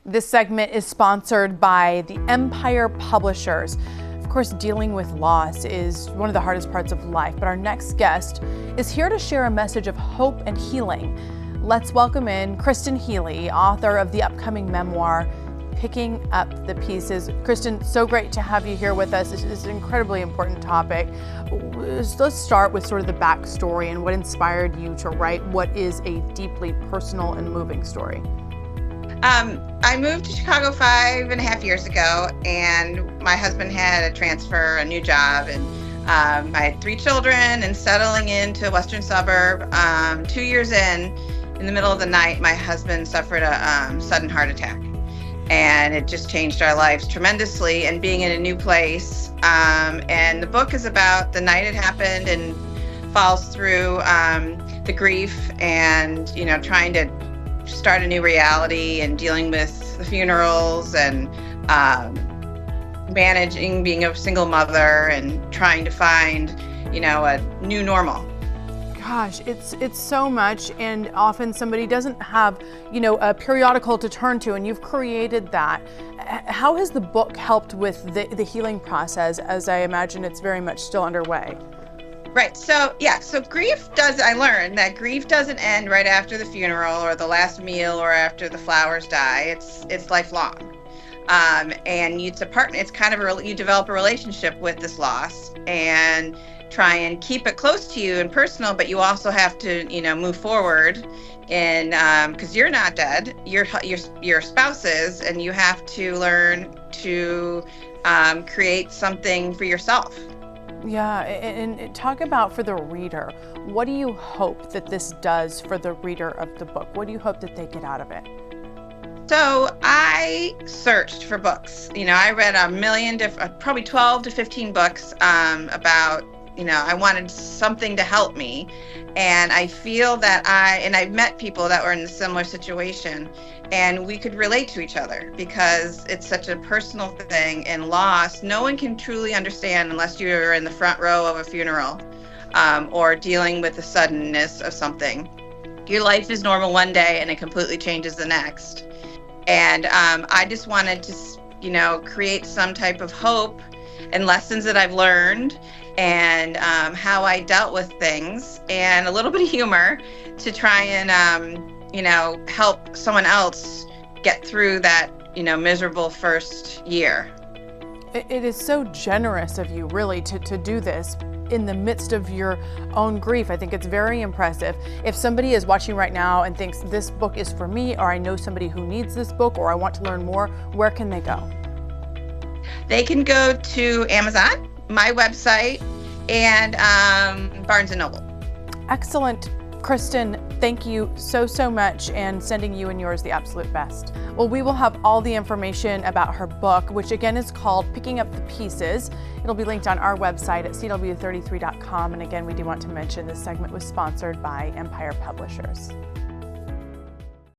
This segment is sponsored by the Empire Publishers. Of course, dealing with loss is one of the hardest parts of life, but our next guest is here to share a message of hope and healing. Let's welcome in Kristen Healy, author of the upcoming memoir, Picking Up the Pieces. Kristen, so great to have you here with us. This is an incredibly important topic. Let's start with sort of the backstory and what inspired you to write what is a deeply personal and moving story. I moved to Chicago 5.5 years ago, and my husband had a transfer, a new job, and I had 3 children and settling into a western suburb. 2 years in the middle of the night, my husband suffered a sudden heart attack. And it just changed our lives tremendously, and being in a new place. And the book is about the night it happened and follows through the grief and, trying to start a new reality and dealing with the funerals and managing being a single mother and trying to find, a new normal. Gosh, it's so much, and often somebody doesn't have, a periodical to turn to, and you've created that. How has the book helped with the healing process, as I imagine it's very much still underway? Right. So I learned that grief doesn't end right after the funeral or the last meal or after the flowers die. It's lifelong. And it's a partner. It's kind of you develop a relationship with this loss and try and keep it close to you and personal, but you also have to, move forward, and because you're not dead, your spouse is, and you have to learn to create something for yourself. Yeah, and talk about for the reader, what do you hope that this does for the reader of the book? What do you hope that they get out of it? So I searched for books. I read a million probably 12 to 15 books about, I wanted something to help me. And I feel that I've met people that were in a similar situation, and we could relate to each other because it's such a personal thing. And loss, no one can truly understand unless you're in the front row of a funeral or dealing with the suddenness of something. Your life is normal one day and it completely changes the next. And I just wanted to, create some type of hope and lessons that I've learned and how I dealt with things and a little bit of humor to try and, help someone else get through that, miserable first year. It is so generous of you, really, to do this in the midst of your own grief. I think it's very impressive. If somebody is watching right now and thinks this book is for me, or I know somebody who needs this book, or I want to learn more, where can they go? They can go to Amazon, my website, and Barnes & Noble. Excellent. Kristen, thank you so much, and sending you and yours the absolute best. Well, we will have all the information about her book, which again is called Picking Up the Pieces. It'll be linked on our website at CW33.com. And again, we do want to mention this segment was sponsored by Empire Publishers.